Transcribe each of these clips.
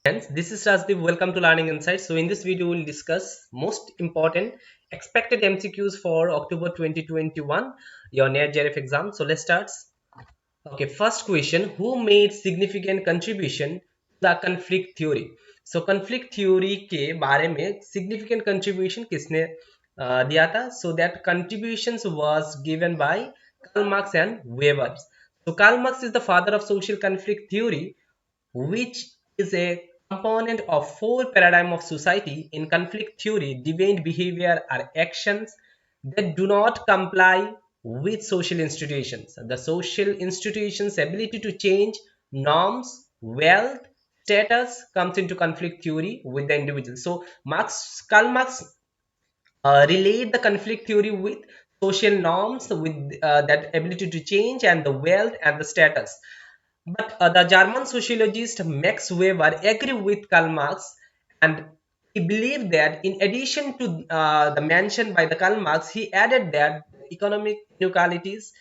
Friends, this is Rajdeep. Welcome to Learning Insights. So in this video, we'll discuss most important expected MCQs for October 2021, your NETJRF exam. So let's start. Okay, first question: Who made significant contribution to the conflict theory? So conflict theory के बारे में significant contribution किसने दिया था? So that contributions was given by Karl Marx and Weber. So Karl Marx is the father of social conflict theory, which is a component of four paradigm of society. In conflict theory, deviant behavior are actions that do not comply with social institutions. The social institutions' ability to change norms, wealth, status comes into conflict theory with the individual. So Karl Marx relate the conflict theory with social norms, with that ability to change, and the wealth and the status. But the German sociologist Max Weber agreed with Karl Marx, and he believed that in addition to the mentioned by the Karl Marx, he added that economic inequalities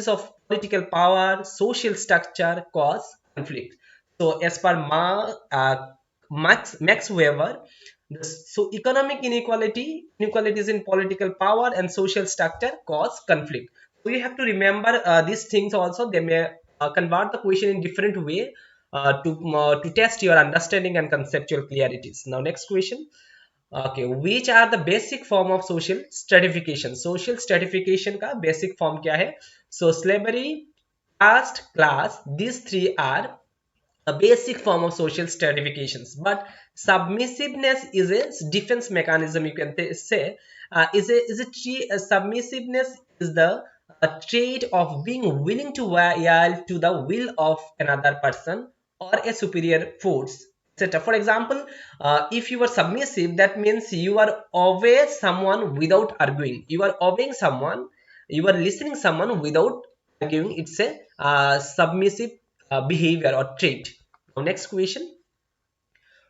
of political power, social structure cause conflict. So as per Max Weber, so economic inequalities in political power and social structure cause conflict. So you have to remember these things also. They may convert the question in different way to test your understanding and conceptual clarities. Now next question. Okay, which are the basic form of social stratification? Social stratification का basic form क्या है? So slavery, caste, class, these three are a basic form of social stratifications. But submissiveness is a defense mechanism, you can say. Submissiveness is the trait of being willing to yield to the will of another person or a superior force, etc. For example, if you are submissive, that means you are obey someone without arguing. You are obeying someone, you are listening someone without arguing. It's a submissive behavior or trait. Now next question: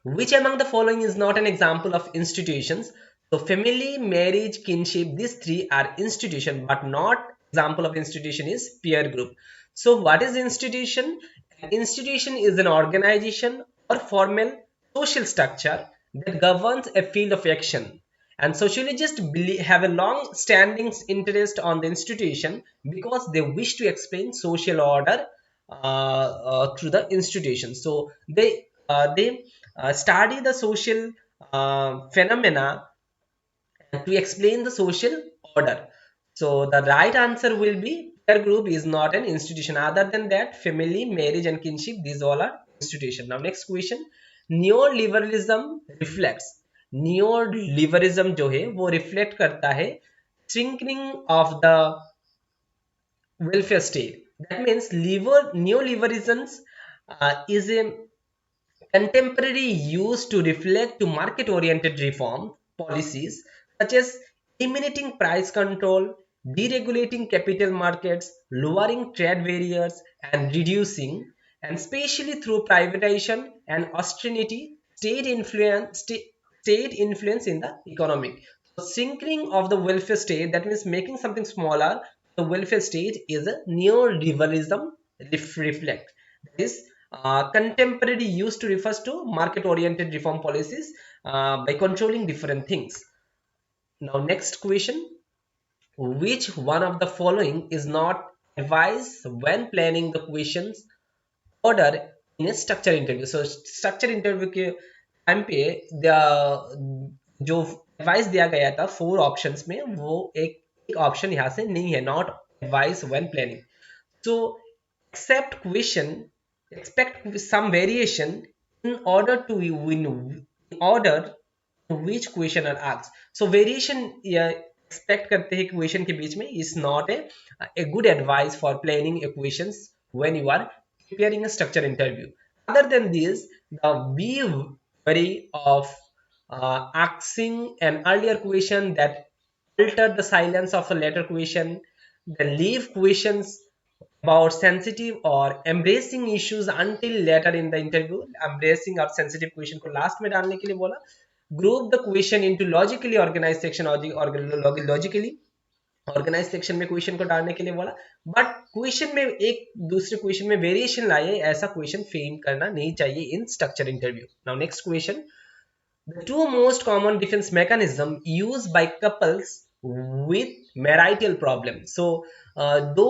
which among the following is not an example of institutions? So family, marriage, kinship, these three are institution, but not example of institution is peer group. So what is institution? An institution is an organization or formal social structure that governs a field of action. And sociologists have a long standing interest on the institution because they wish to explain social order through the institution. So they study the social phenomena to explain the social order. So the right answer will be peer group is not an institution. Other than that, family, marriage, and kinship, these all are institution. Now next question: neoliberalism reflects. Neoliberalism जो है वो reflect करता है shrinking of the welfare state. That means neoliberalism is a contemporary use to reflect to market-oriented reform policies such as eliminating price control, deregulating capital markets, lowering trade barriers, and reducing, and especially through privatization and austerity, state influence in the economic. So shrinking of the welfare state, that means making something smaller. The welfare state is a neoliberalism reflect. That is contemporary used to refers to market-oriented reform policies by controlling different things. Now, next question: which one of the following is not advised when planning the questions order in a structure interview? So, structure interview के time पे जो advice दिया गया था 4 options में, वो एक option यहाँ से नहीं है, not advice when planning. So, accept question, expect some variation in order to win, in order to which question are asked. So variation expect करते हैं क्वेश्चन के बीच में is not a good advice for planning equations when you are preparing a structure interview. Other than this, the be wary of asking an earlier question that alter the silence of a later question, then leave questions about sensitive or embracing issues until later in the interview. Embracing और sensitive question को last में डालने के लिए बोला. Group the question into logically organized section or logically organize section में question को डालने के लिए बोला, बट क्वेश्चन में एक दूसरे क्वेश्चन में वेरिएशन लाए, ऐसा क्वेश्चन फ्रेम करना नहीं चाहिए इन structure interview. Now next question. The two most common defense mechanism used by couples with marital problem. So दो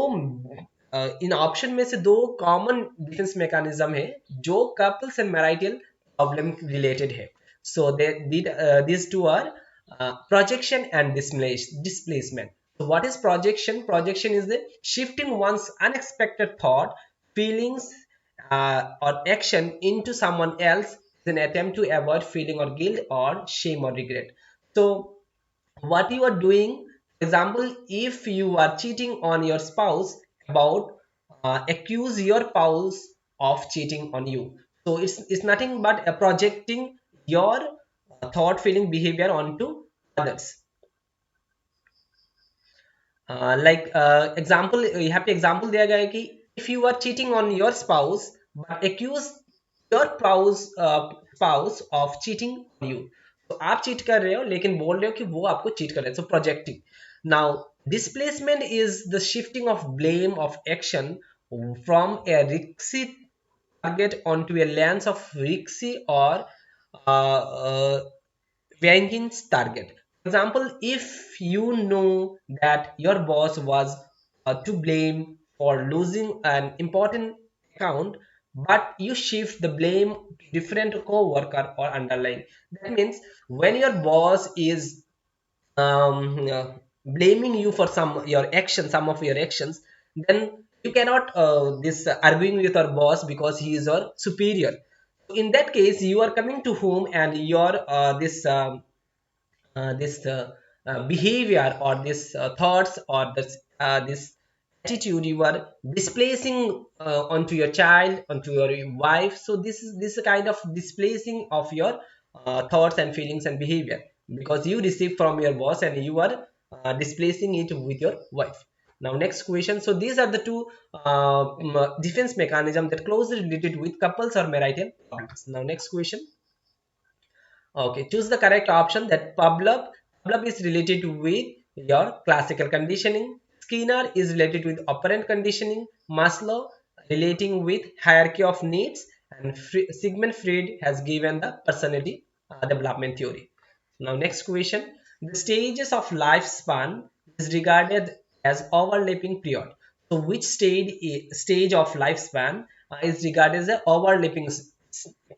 इन ऑप्शन में से दो कॉमन डिफेंस मैकेनिज्म है जो couples and marital problem related है. सो these two are projection and displacement. So what is projection? Projection is the shifting one's unexpected thought, feelings, or action into someone else in an attempt to avoid feeling or guilt or shame or regret. So what you are doing, for example, if you are cheating on your spouse, about accuse your spouse of cheating on you. So it's nothing but projecting your thought, feeling, behavior onto others. Like example, यहाँ पे example दिया गया है कि if you are cheating on your spouse but accuse your spouse of cheating on you. तो आप cheat कर रहे हो लेकिन बोल रहे हो कि वो आपको cheat कर रहे हैं. So projecting. Now displacement is the shifting of blame of action from a risky target onto a lens of risky or Vankin's target. For example, if you know that your boss was to blame for losing an important account, but you shift the blame to different co-worker or underlying. That means when your boss is blaming you for some of your actions, then you cannot this arguing with your boss because he is your superior. In that case, you are coming to home and your this behavior or this thoughts or this attitude you are displacing onto your child, onto your wife. So this is a kind of displacing of your thoughts and feelings and behavior because you receive from your boss and you are displacing it with your wife. Now next question. So these are the two defense mechanism that closely related with couples or marital problems. Now next question. Okay, choose the correct option. That Pavlov is related with your classical conditioning. Skinner is related with operant conditioning. Maslow relating with hierarchy of needs. And Sigmund Freud has given the personality development theory. Now next question. The stages of lifespan is regarded as overlapping period. So which stage of lifespan is regarded as an overlapping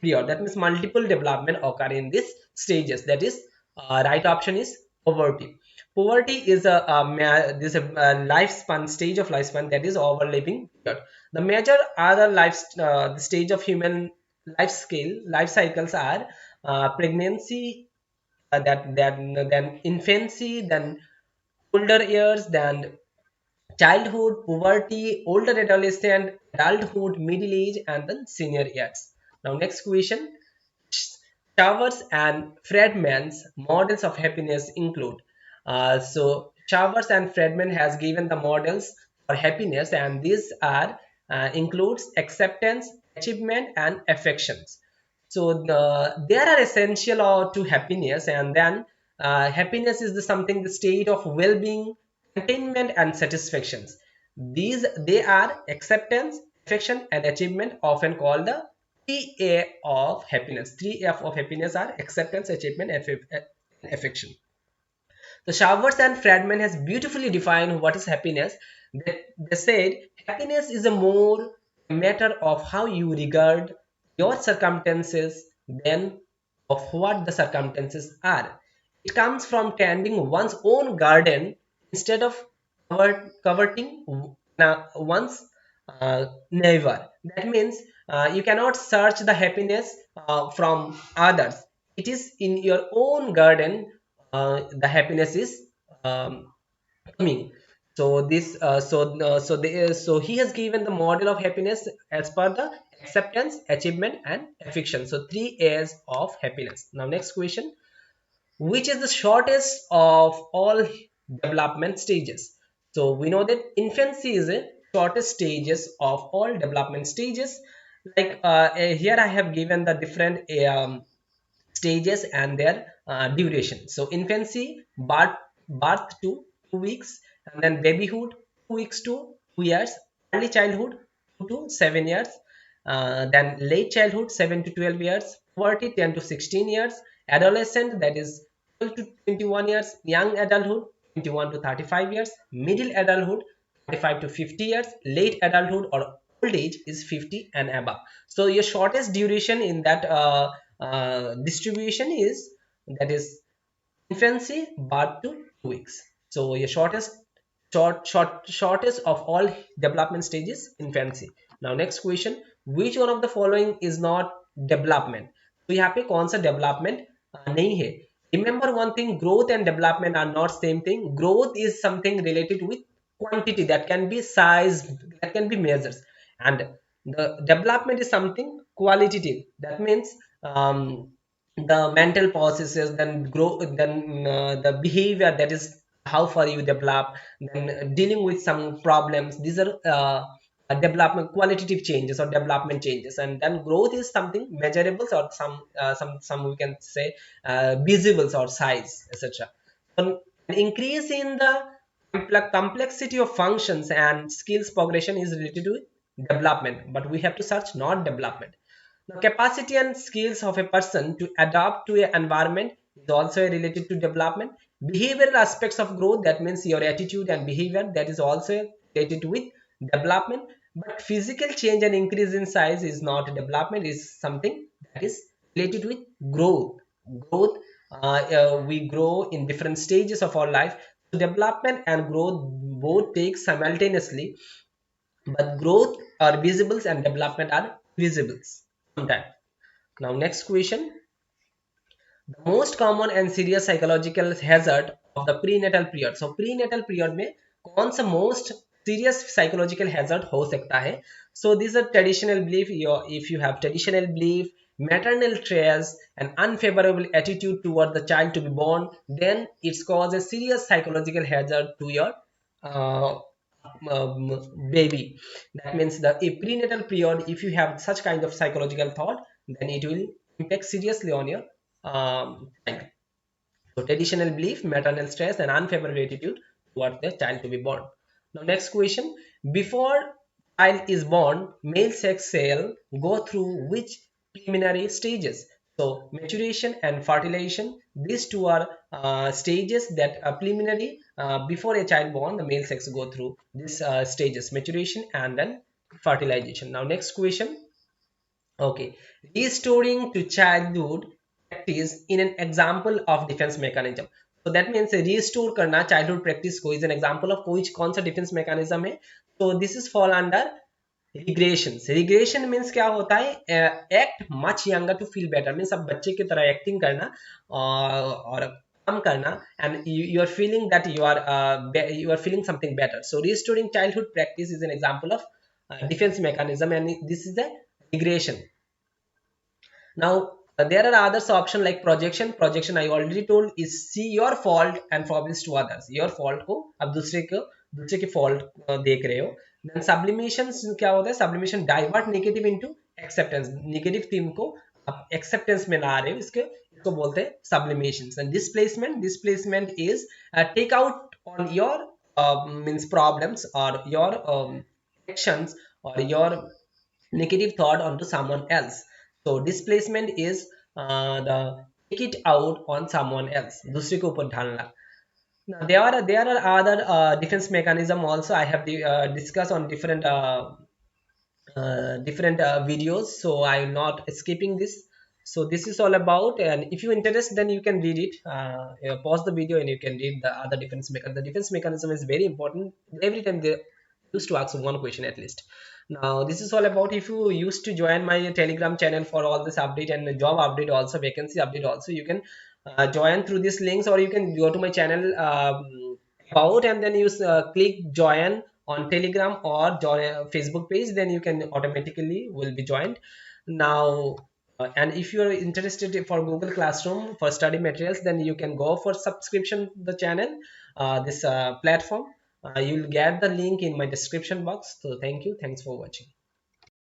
period? That means multiple development occur in these stages. That is right option is poverty. Poverty is a lifespan stage of lifespan that is overlapping period. The major other the stage of human life cycles are pregnancy, then infancy, then older years, then childhood, puberty, older adolescent, adulthood, middle age, and then senior years. Now next question. Showers and Friedman's models of happiness include. So Showers and Friedman has given the models for happiness, and these are includes acceptance, achievement, and affections. So there are essential to happiness, and then happiness is the state of well-being, contentment, and satisfactions. These they are acceptance, affection, and achievement, often called the 3A of happiness. 3F of happiness are acceptance, achievement, and affection. The Showers and Friedman has beautifully defined what is happiness. They said happiness is a more matter of how you regard your circumstances than of what the circumstances are. It comes from tending one's own garden instead of coveting one's neighbor. That means you cannot search the happiness from others. It is in your own garden the happiness is coming. So this so he has given the model of happiness as per the acceptance, achievement, and affection. So 3 A's of happiness. Now next question. Which is the shortest of all development stages? So we know that infancy is the shortest stages of all development stages. Like here I have given the different stages and their duration. So infancy, birth to 2 weeks, and then babyhood 2 weeks to 2 years, early childhood 2 to 7 years, then late childhood 7 to 12 years, puberty 10 to 16 years, adolescent that is 12 to 21 years, young adulthood 21 to 35 years, middle adulthood 35 to 50 years, late adulthood or old age is 50 and above. So your shortest duration in that distribution is, that is infancy, birth to 2 weeks. So your shortest of all development stages, infancy. Now next question, which one of the following is not development? तो यहाँ पे कौन सा development नहीं है? Remember one thing, growth and development are not same thing. Growth is something related with quantity, that can be size, that can be measures, and the development is something qualitative, that means the mental processes, then grow, then the behavior, that is how far you develop, then dealing with some problems, these are development qualitative changes or development changes. And then growth is something measurables, or some we can say visibles or size, etc. An increase in the complexity of functions and skills progression is related to development, but we have to search not development. Now, capacity and skills of a person to adapt to an environment is also related to development. Behavioral aspects of growth, that means your attitude and behavior, that is also related with development. But physical change and increase in size is not development, is something that is related with growth. Growth, we grow in different stages of our life. So development and growth both take simultaneously, but growth are visibles and development are visibles sometimes. Now next question, the most common and serious psychological hazard of the prenatal period. So prenatal period में कौन सा most serious psychological hazard हो सकता है? So these are traditional belief. If you have traditional belief, maternal stress, and unfavorable attitude toward the child to be born, then it's cause a serious psychological hazard to your uh, baby. That means the prenatal period, if you have such kind of psychological thought, then it will impact seriously on your child. So traditional belief, maternal stress, and unfavorable attitude towards the child to be born. Now next question, before child is born, male sex cell go through which preliminary stages? So maturation and fertilization, these two are stages that are preliminary before a child born, the male sex go through these stages, maturation and then fertilization. Now next question, okay, restoring to childhood practice in an example of defense mechanism. So that means restore करना childhood practice को is an example of कौन सा defense mechanism है. So this is fall under regression. Regression means क्या होता है, act much younger to feel better, means अब बच्चे की तरह acting करना और काम करना, and you are feeling that you are feeling something better. So restoring childhood practice is an example of defense mechanism, and this is the regression. Now there are others option like projection. Projection I already told is see your fault and forbids to others. Your fault को अब दूसरे के fault देख रहे हो. Then sublimation क्या होता है? Sublimation divert negative into acceptance. Negative theme को आप acceptance में ला रहे हो, इसको बोलते हैं sublimations. And displacement is take out on your means problems or your actions or your negative thought onto someone else. So displacement is the take it out on someone else, दूसरे के ऊपर ढालना. Now there are other defense mechanism also. I have discussed on different videos, so I am not skipping this. So this is all about, and if you interest, then you can read it. Pause the video and you can read the other defense mechanism. The defense mechanism is very important. Every time they used to ask one question at least. Now this is all about. If you used to join my Telegram channel for all this update and job update also, vacancy update also, you can join through these links, or you can go to my channel about, and then you click join on Telegram or join Facebook page, then you can automatically will be joined. Now and if you are interested for Google Classroom for study materials, then you can go for subscription the channel, this platform. You'll get the link in my description box. So thanks for watching.